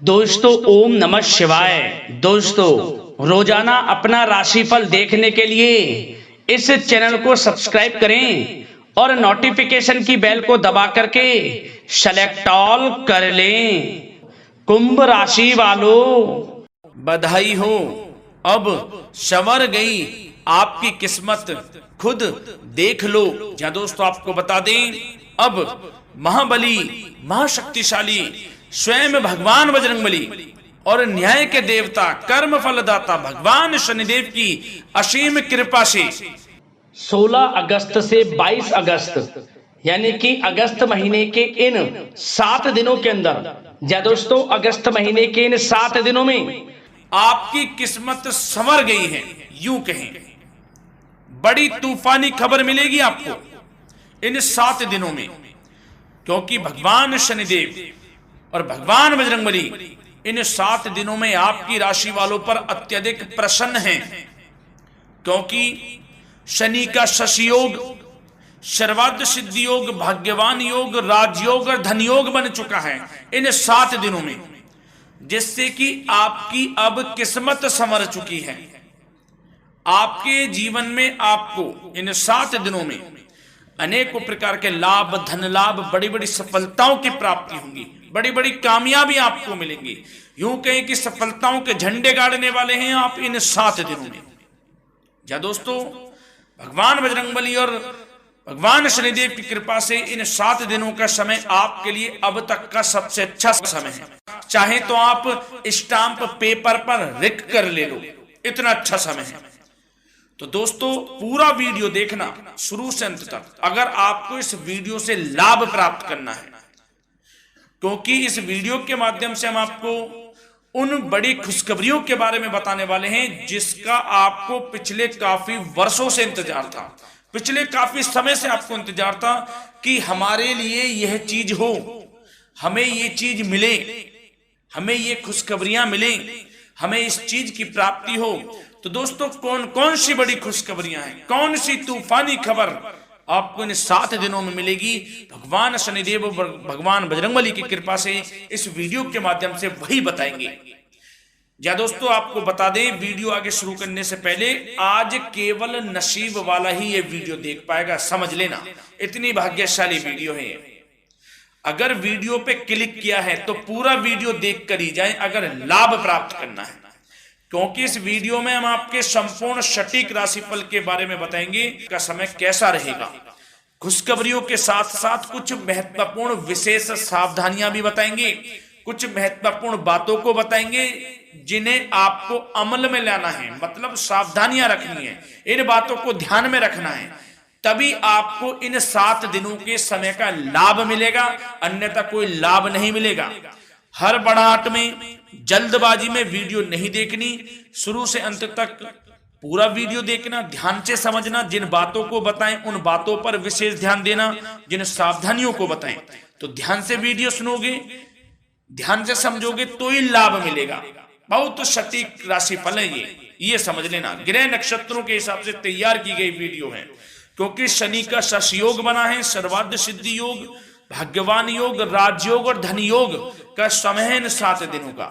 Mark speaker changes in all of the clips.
Speaker 1: दोस्तों ओम नमः शिवाय। दोस्तों रोजाना अपना राशिफल देखने के लिए इस चैनल को सब्सक्राइब करें और नोटिफिकेशन की बेल को दबा करके सेलेक्ट ऑल कर लें। कुंभ राशि वालों,
Speaker 2: बधाई हो, अब संवर गई आपकी किस्मत, खुद देख लो। या दोस्तों आपको बता दें, अब महाबली महाशक्तिशाली स्वयं भगवान बजरंगबली और न्याय के देवता कर्म फलदाता भगवान शनिदेव की असीम कृपा से
Speaker 1: 16 अगस्त से 22 अगस्त यानी कि अगस्त महीने के इन 7 दिनों के अंदर, या दोस्तों अगस्त महीने के इन 7 दिनों में
Speaker 2: आपकी किस्मत संवर गई है। यूं कहें, बड़ी तूफानी खबर मिलेगी आपको इन 7 दिनों में, क्योंकि भगवान शनिदेव और भगवान बजरंगबली इन 7 दिनों में आपकी राशि वालों पर अत्यधिक प्रसन्न हैं, क्योंकि शनि का शशि योग, सर्वार्थ सिद्धि योग, भाग्यवान योग, राजयोग और धन योग बन चुका है इन 7 दिनों में, जिससे कि आपकी अब किस्मत संवर चुकी है। आपके जीवन में आपको इन 7 दिनों में अनेकों प्रकार के लाभ, धन लाभ, बड़ी बड़ी सफलताओं की प्राप्ति होंगी, बड़ी बड़ी कामयाबी आपको मिलेंगी। यूं कहें कि सफलताओं के झंडे गाड़ने वाले हैं आप इन 7 दिनों में। या दोस्तों भगवान बजरंगबली और भगवान शनिदेव की कृपा से इन 7 दिनों का समय आपके लिए अब तक का सबसे अच्छा समय है। चाहे तो आप स्टाम्प पेपर पर लिख कर ले लो, इतना अच्छा समय है। तो दोस्तों पूरा वीडियो देखना शुरू से अंत तक, अगर आपको इस वीडियो से लाभ प्राप्त करना है, क्योंकि इस वीडियो के माध्यम से हम आपको उन बड़ी खुशखबरियों के बारे में बताने वाले हैं जिसका आपको पिछले काफी वर्षों से इंतजार था, पिछले काफी समय से आपको इंतजार था कि हमारे लिए यह चीज हो, हमें ये चीज मिले, हमें ये खुशखबरियां मिले, हमें इस चीज की प्राप्ति हो। तो दोस्तों कौन कौन सी बड़ी खुशखबरियां हैं, कौन सी तूफानी खबर आपको इन 7 दिनों में मिलेगी, भगवान शनिदेव और भगवान बजरंगबली की कृपा से इस वीडियो के माध्यम से वही बताएंगे। या दोस्तों आपको बता दें, वीडियो आगे शुरू करने से पहले आज केवल नसीब वाला ही ये वीडियो देख पाएगा, समझ लेना, इतनी भाग्यशाली वीडियो है। अगर वीडियो पे क्लिक किया है तो पूरा वीडियो देख कर ही जाए अगर लाभ प्राप्त करना है, क्योंकि इस वीडियो में हम आपके संपूर्ण सटीक राशिफल के बारे में बताएंगे का समय कैसा रहेगा। खुशखबरियों के साथ साथ कुछ महत्वपूर्ण विशेष सावधानियां भी बताएंगे, कुछ महत्वपूर्ण बातों को बताएंगे जिन्हें आपको अमल में लाना है, मतलब सावधानियां रखनी है, इन बातों को ध्यान में रखना है, तभी आपको इन 7 दिनों के समय का लाभ मिलेगा, अन्यथा कोई लाभ नहीं मिलेगा। हर बड़ाहट में, जल्दबाजी में वीडियो नहीं देखनी, शुरू से अंत तक पूरा वीडियो देखना, ध्यान से समझना, जिन बातों को बताएं उन बातों पर विशेष ध्यान देना, जिन सावधानियों को बताएं तो ध्यान से वीडियो सुनोगे, ध्यान से समझोगे तो ही लाभ मिलेगा। बहुत सटीक राशिफल है ये समझ लेना, ग्रह नक्षत्रों के हिसाब से तैयार की गई वीडियो है, क्योंकि शनि का शश योग बना है, सर्वार्थ सिद्धि योग, भाग्यवान योग, राजयोग और धन योग का समय है इन 7 दिनों का।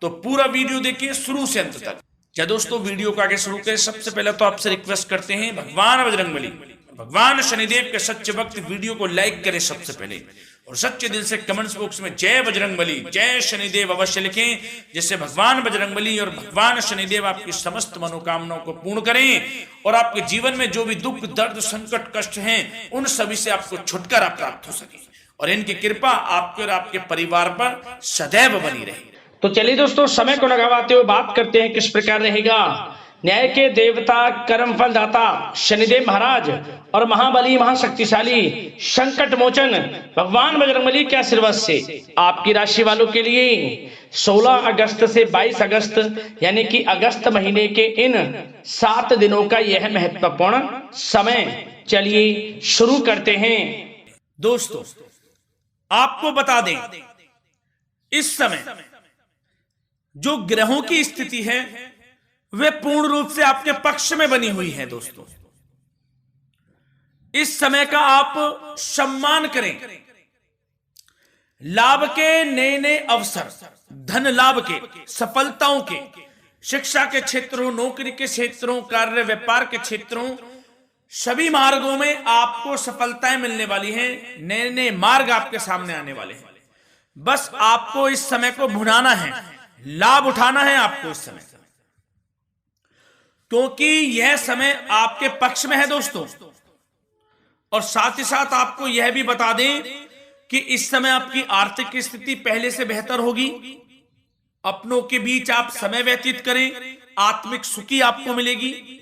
Speaker 2: तो पूरा वीडियो देखिए शुरू से अंत तक। क्या दोस्तों वीडियो को आगे शुरू करें, सबसे पहले तो आपसे रिक्वेस्ट करते हैं, भगवान बजरंगबली भगवान शनिदेव के सच्चे भक्त वीडियो को लाइक करें सबसे पहले, और सच्चे दिल से कमेंट्स बॉक्स में जय बजरंगबली जय शनिदेव अवश्य लिखें, जिससे भगवान बजरंगबली और भगवान शनिदेव आपकी समस्त मनोकामनाओं को पूर्ण करें और आपके जीवन में जो भी दुख, दर्द, संकट, कष्ट हैं उन सभी से आपको छुटकारा प्राप्त हो सके और इनकी कृपा आपके और आपके परिवार पर सदैव बनी रहे।
Speaker 1: तो चलिए दोस्तों समय को लगाते हुए बात करते हैं किस प्रकार रहेगा न्याय के देवता कर्म फलदाता शनिदेव महाराज और महाबली महाशक्तिशाली संकट मोचन भगवान बजरंगबली के आशीर्वाद से आपकी राशि वालों के लिए 16 अगस्त से 22 अगस्त यानी कि अगस्त महीने के इन 7 दिनों का यह महत्वपूर्ण समय। चलिए शुरू करते हैं।
Speaker 2: दोस्तों आपको बता दें, इस समय जो ग्रहों की स्थिति है वे पूर्ण रूप से आपके पक्ष में बनी हुई है। दोस्तों इस समय का आप सम्मान करें, लाभ के नए नए अवसर, धन लाभ के, सफलताओं के, शिक्षा के क्षेत्रों, नौकरी के क्षेत्रों, कार्य व्यापार के क्षेत्रों, सभी मार्गों में आपको सफलताएं मिलने वाली हैं। नए नए मार्ग आपके सामने आने वाले हैं। बस आपको इस समय को भुनाना है, लाभ उठाना है आपको इस समय, क्योंकि यह समय आपके पक्ष में है दोस्तों। और साथ ही साथ आपको यह भी बता दें कि इस समय आपकी आर्थिक स्थिति पहले से बेहतर होगी। अपनों के बीच आप समय व्यतीत करें, आत्मिक सुखी आपको मिलेगी।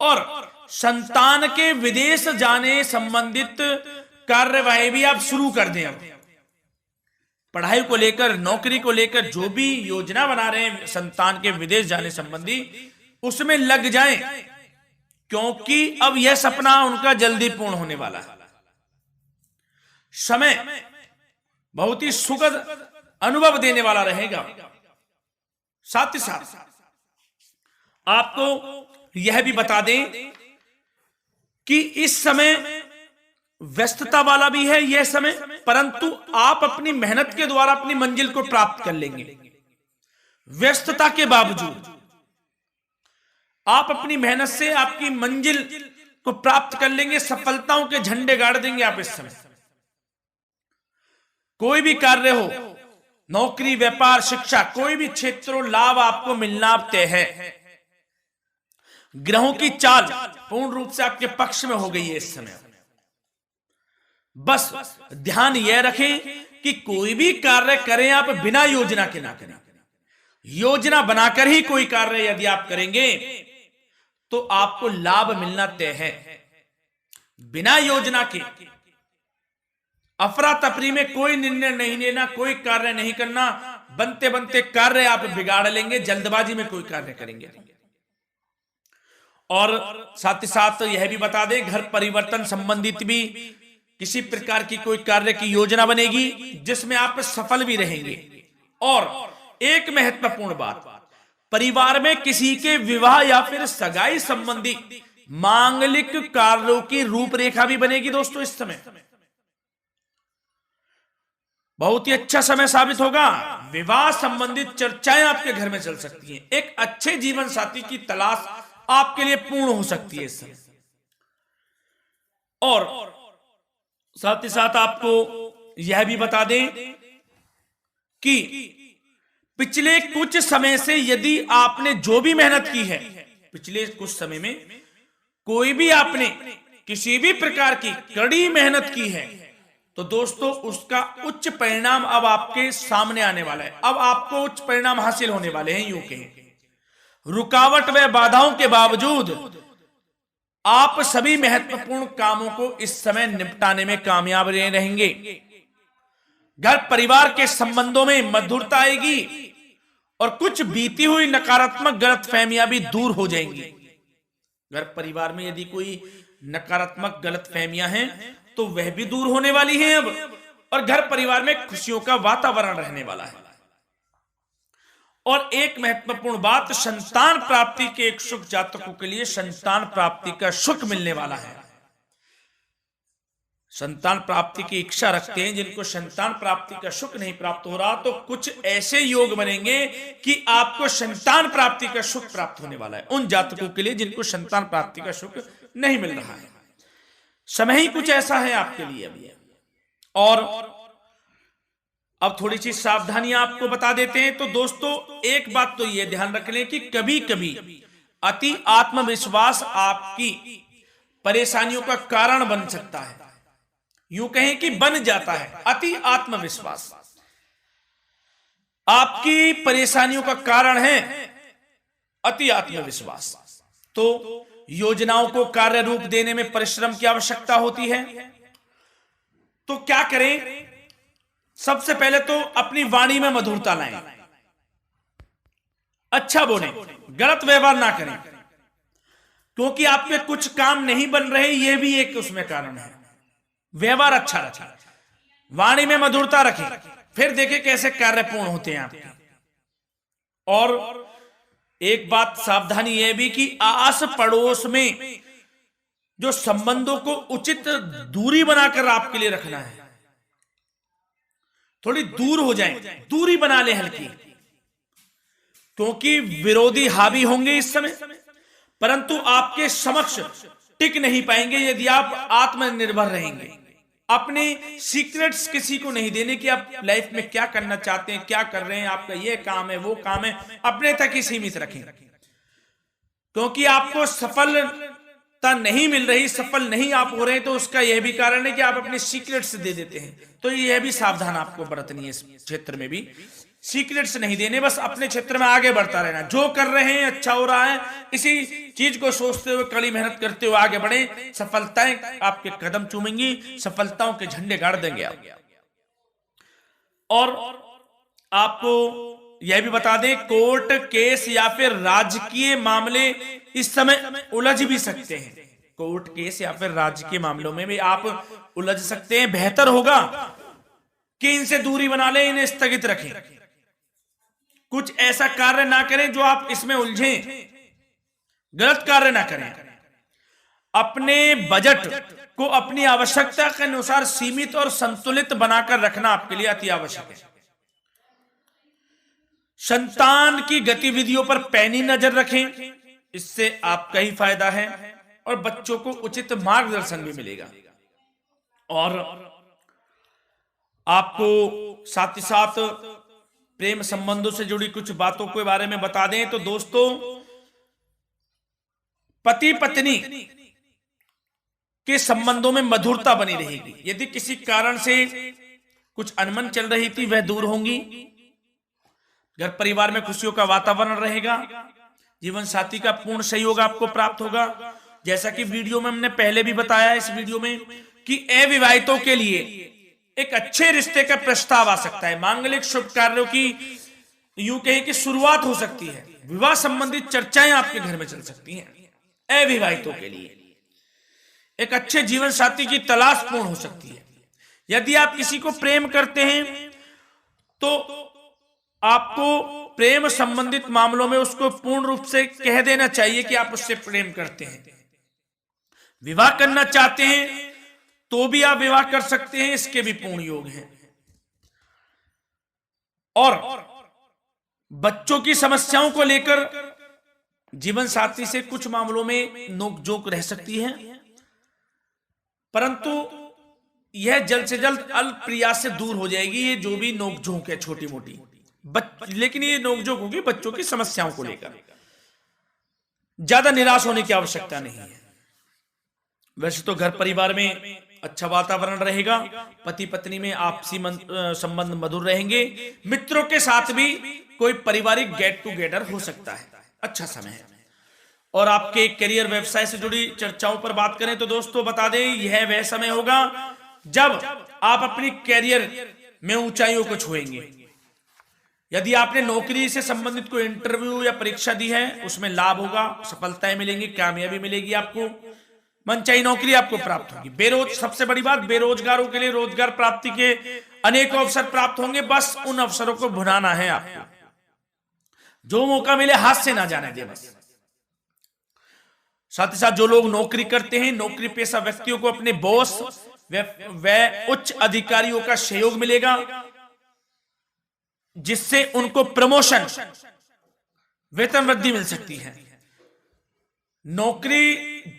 Speaker 2: और संतान के विदेश जाने संबंधित कार्यवाही भी आप शुरू कर दें। अब पढ़ाई को लेकर, नौकरी को लेकर जो भी योजना बना रहे हैं संतान के विदेश जाने संबंधी, उसमें लग जाएं, क्योंकि अब यह सपना उनका जल्दी पूर्ण होने वाला है। समय बहुत ही सुखद अनुभव देने वाला रहेगा। साथ ही साथ आपको यह भी बता दें कि इस समय व्यस्तता वाला भी है यह समय, परंतु आप अपनी मेहनत के द्वारा अपनी मंजिल को प्राप्त कर लेंगे। व्यस्तता के बावजूद आप अपनी मेहनत से आपकी मंजिल को प्राप्त कर लेंगे। सफलताओं के झंडे गाड़ देंगे आप इस समय। कोई भी कार्य हो, नौकरी, व्यापार, शिक्षा, कोई भी क्षेत्रों, लाभ आपको मिलना तय है। ग्रहों की चाल पूर्ण रूप से आपके पक्ष में हो गई है इस समय। बस ध्यान यह रखें कि कोई भी कार्य करें आप बिना योजना के ना करें। योजना बनाकर ही कोई कार्य यदि आप करेंगे तो आपको लाभ मिलना तय है। बिना योजना के अफरा तफरी में कोई निर्णय नहीं लेना, कोई कार्य नहीं करना। बनते बनते कार्य आप बिगाड़ लेंगे, जल्दबाजी में कोई कार्य करेंगे। और साथ ही साथ यह भी बता दें, घर परिवर्तन संबंधित भी किसी प्रकार की कोई कार्य की योजना बनेगी जिसमें आप सफल भी रहेंगे। और एक महत्वपूर्ण बात, परिवार में किसी के विवाह या फिर सगाई संबंधी मांगलिक कार्यों की रूपरेखा भी बनेगी दोस्तों इस समय। बहुत ही अच्छा समय साबित होगा। विवाह संबंधित चर्चाएं आपके घर में चल सकती हैं। एक अच्छे जीवन साथी की तलाश आपके लिए पूर्ण हो सकती है इस समय। और साथ ही साथ आपको यह भी बता दें कि पिछले कुछ समय से यदि आपने जो भी मेहनत की है, पिछले कुछ समय में कोई भी आपने किसी भी प्रकार की कड़ी मेहनत की है, तो दोस्तों उसका उच्च परिणाम अब आपके सामने आने वाला है। अब आपको उच्च परिणाम हासिल होने वाले हैं। यूं कहें, रुकावट व बाधाओं के बावजूद आप सभी महत्वपूर्ण कामों को इस समय निपटाने में कामयाब रहेंगे। घर परिवार के संबंधों में मधुरता आएगी और कुछ बीती हुई नकारात्मक गलतफहमियां भी दूर हो जाएंगी। घर परिवार में यदि कोई नकारात्मक गलतफहमियां हैं तो वह भी दूर होने वाली हैं अब, और घर परिवार में खुशियों का वातावरण रहने वाला है। और एक महत्वपूर्ण बात, संतान प्राप्ति के इच्छुक जातकों के लिए संतान प्राप्ति का सुख मिलने वाला है। संतान प्राप्ति की इच्छा रखते हैं जिनको संतान प्राप्ति का सुख नहीं प्राप्त हो रहा, तो कुछ ऐसे योग बनेंगे कि आपको संतान प्राप्ति का सुख प्राप्त होने वाला है। उन जातकों के लिए जिनको संतान प्राप्ति का सुख नहीं मिल रहा है, समय ही कुछ ऐसा है आपके लिए अभी। और अब थोड़ी सी सावधानियां आपको बता देते हैं। तो दोस्तों एक बात तो यह ध्यान रख लें कि कभी कभी अति आत्मविश्वास आपकी परेशानियों का कारण बन सकता है। यूं कहें कि बन जाता है। अति आत्मविश्वास आपकी परेशानियों का कारण है। अति आत्मविश्वास तो योजनाओं को कार्य रूप देने में परिश्रम की आवश्यकता होती है। तो क्या करें? सबसे पहले तो अपनी वाणी में मधुरता लाएं, अच्छा बोलें, गलत व्यवहार ना करें, क्योंकि आपके कुछ काम नहीं बन रहे, यह भी एक उसमें कारण है। व्यवहार अच्छा रखें, वाणी में मधुरता रखें, फिर देखें कैसे कार्य पूर्ण होते हैं आपके। और एक बात सावधानी यह भी कि आस पड़ोस में जो संबंधों को उचित दूरी बनाकर आपके लिए रखना है। थोड़ी दूर हो जाएं, दूरी बना ले हल्की, क्योंकि विरोधी हावी होंगे इस समय, परंतु आपके समक्ष टिक नहीं पाएंगे यदि आप आत्मनिर्भर रहेंगे। अपने सीक्रेट्स किसी को नहीं देने कि आप लाइफ में क्या करना चाहते हैं, क्या कर रहे हैं, आपका ये काम है, वो काम है, अपने तक ही सीमित रखें, क्योंकि आपको सफलता नहीं मिल रही, सफल नहीं आप हो रहे, तो उसका यह भी कारण है कि आप अपने सीक्रेट्स दे देते हैं। तो यह भी सावधान आपको बरतनी है, इस क्षेत्र में भी सीक्रेट्स नहीं देने, बस अपने क्षेत्र में आगे बढ़ता रहना, जो कर रहे हैं अच्छा हो रहा है, इसी चीज को सोचते हुए कड़ी मेहनत करते हुए आगे बढ़े, सफलताएं आपके कदम चूमेंगी, सफलताओं के झंडे गाड़ देंगे आप। और आपको यह भी बता दें, कोर्ट केस या फिर राजकीय मामले इस समय उलझ भी सकते हैं, कोर्ट केस या फिर राजकीय मामलों में भी आप उलझ सकते हैं। बेहतर होगा कि इनसे दूरी बना लें, इन्हें स्थगित रखें, कुछ ऐसा कार्य ना करें जो आप इसमें उलझें, गलत कार्य ना करें। अपने बजट को अपनी आवश्यकता के अनुसार सीमित और संतुलित बनाकर रखना आपके लिए अति आवश्यक है। संतान की गतिविधियों पर पैनी नजर रखें, इससे आपका ही फायदा है और बच्चों को उचित मार्गदर्शन भी मिलेगा। और आपको साथ ही साथ प्रेम संबंधों से जुड़ी कुछ बातों के बारे में बता दें तो दोस्तों, पति पत्नी के संबंधों में मधुरता बनी रहेगी। यदि किसी कारण से कुछ अनबन चल रही थी वह दूर होंगी, घर परिवार में खुशियों का वातावरण रहेगा, जीवन साथी का पूर्ण सहयोग आपको प्राप्त होगा। जैसा कि वीडियो में हमने पहले भी बताया इस वीडियो में कि अविवाहितों के लिए एक अच्छे रिश्ते का प्रस्ताव आ सकता है, मांगलिक शुभ कार्यों की यूं कहें कि शुरुआत हो सकती है, विवाह संबंधित चर्चाएं आपके घर में चल सकती हैं। अविवाहितों के लिए एक अच्छे जीवन साथी की तलाश पूर्ण हो सकती है। यदि आप किसी को प्रेम करते हैं तो आपको प्रेम संबंधित मामलों में उसको पूर्ण रूप से कह देना चाहिए कि आप उससे प्रेम करते हैं। विवाह करना चाहते हैं तो भी आप विवाह कर सकते हैं, इसके भी पूर्ण योग हैं। और बच्चों की समस्याओं को लेकर जीवन साथी से कुछ मामलों में नोकझोंक रह सकती है, परंतु यह जल्द से जल्द अल्प प्रयास से दूर हो जाएगी। ये जो भी नोकझोंक है छोटी मोटी, लेकिन ये नोकझोंक होगी बच्चों की समस्याओं को लेकर, ज्यादा निराश होने की आवश्यकता नहीं है। वैसे तो घर परिवार में अच्छा वातावरण रहेगा, पति पत्नी में आपसी संबंध मधुर रहेंगे, मित्रों के साथ भी कोई पारिवारिक गेट टुगेदर हो सकता है, अच्छा समय है। और आपके करियर व्यवसाय से जुड़ी चर्चाओं पर बात करें तो दोस्तों बता दें, यह वह समय होगा जब आप अपनी करियर में ऊंचाइयों को छुएंगे। यदि आपने नौकरी से संबंधित कोई इंटरव्यू या परीक्षा दी है, उसमें लाभ होगा, सफलताएं मिलेंगी, कामयाबी मिलेगी, आपको मनचाही नौकरी आपको प्राप्त होगी। सबसे बड़ी बात, बेरोजगारों के लिए रोजगार प्राप्ति के अनेक अवसर प्राप्त होंगे, बस उन अवसरों को भुनाना है आपको। जो मौका मिले हाथ से ना जाने दे बस। साथ ही साथ जो लोग नौकरी करते हैं, नौकरी पेशा व्यक्तियों को अपने बॉस व उच्च अधिकारियों का सहयोग मिलेगा, जिससे उनको प्रमोशन, वेतन वृद्धि मिल सकती है। नौकरी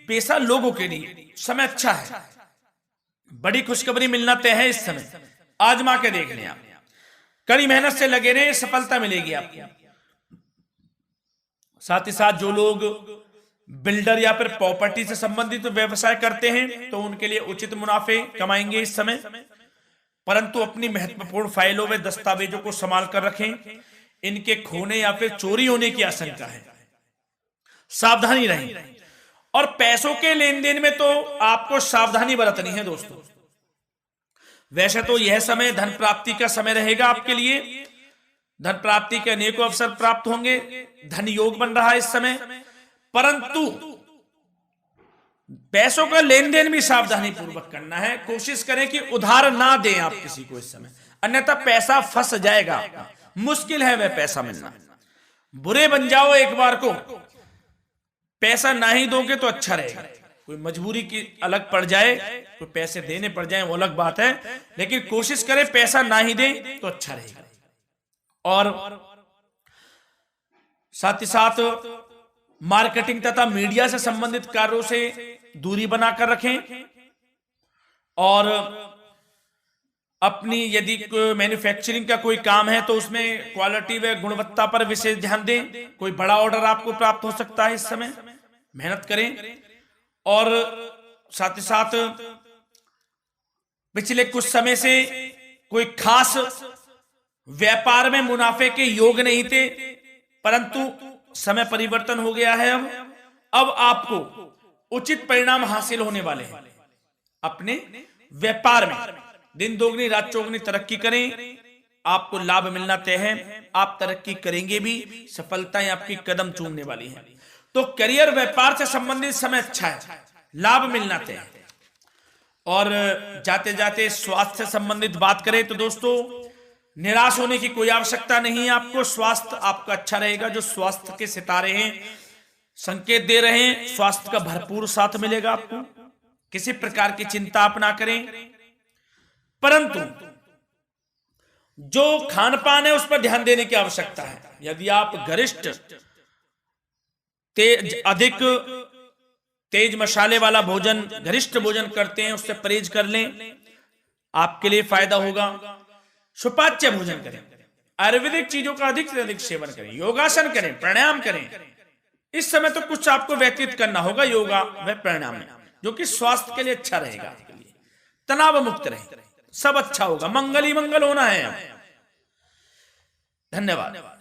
Speaker 2: पेशा लोगों के लिए समय अच्छा है, बड़ी खुशखबरी मिलना तय है इस समय, आजमा के देख लें आप, कड़ी मेहनत से लगे रहे, सफलता मिलेगी आपको। साथ ही साथ जो लोग बिल्डर या फिर प्रॉपर्टी से संबंधित व्यवसाय करते हैं तो उनके लिए उचित मुनाफे कमाएंगे इस समय, परंतु अपनी महत्वपूर्ण फाइलों व दस्तावेजों को संभाल कर रखें, इनके खोने या फिर चोरी होने की आशंका है, सावधानी रहें। और पैसों के लेन देन में तो आपको सावधानी बरतनी है दोस्तों। वैसे तो यह समय धन प्राप्ति का समय रहेगा आपके लिए, धन प्राप्ति के अनेकों अवसर प्राप्त होंगे, धन योग बन रहा है इस समय, परंतु पैसों का लेन देन भी सावधानी पूर्वक करना है। कोशिश करें कि उधार ना दें आप किसी को इस समय, अन्यथा पैसा फंस जाएगा, मुश्किल है वह पैसा मिलना। बुरे बन जाओ एक बार को, पैसा ना ही दोगे तो अच्छा रहेगा। कोई मजबूरी की अलग पड़ जाए, कोई पैसे देने पड़ जाए वो अलग बात है, लेकिन कोशिश करें पैसा ना ही दे तो अच्छा रहेगा। और साथ ही साथ मार्केटिंग तथा मीडिया से संबंधित कार्यों से दूरी बनाकर रखें और अपनी यदि मैन्युफैक्चरिंग का कोई काम है तो उसमें क्वालिटी व गुणवत्ता पर विशेष ध्यान दें। कोई बड़ा ऑर्डर आपको प्राप्त हो सकता है, इस समय मेहनत करें। और साथ ही साथ पिछले कुछ समय से कोई खास व्यापार में मुनाफे के योग नहीं थे, परंतु समय परिवर्तन हो गया है। अब आपको उचित परिणाम हासिल होने वाले हैं। अपने व्यापार में दिन दोगुनी रात चौगुनी तरक्की करें, आपको लाभ मिलना तय है। आप तरक्की करेंगे भी, सफलताएं आपकी कदम चूमने वाली हैं। तो करियर व्यापार से संबंधित समय अच्छा है, लाभ मिलना तय है। और जाते जाते स्वास्थ्य से संबंधित बात करें तो दोस्तों निराश होने की कोई आवश्यकता नहीं है। आपको स्वास्थ्य आपका अच्छा रहेगा। जो स्वास्थ्य के सितारे हैं संकेत दे रहे हैं, स्वास्थ्य का भरपूर साथ मिलेगा आपको। किसी प्रकार की चिंता आप ना करें, परंतु जो खान पान है उस पर ध्यान देने की आवश्यकता है। यदि आप गरिष्ठ अधिक तेज मसाले वाला भोजन, गरिष्ठ भोजन करते हैं, उससे परहेज कर लें, आपके लिए फायदा होगा। सुपाच्य भोजन करें, आयुर्वेदिक चीजों का अधिक से अधिक सेवन करें, योगासन करें, प्राणायाम करें। इस समय तो कुछ आपको व्यतीत करना होगा योगा व प्राणायाम में, जो कि स्वास्थ्य के लिए अच्छा रहेगा, आपके लिए तनाव मुक्त रहे, सब अच्छा होगा। मंगल ही मंगल होना है। धन्यवाद।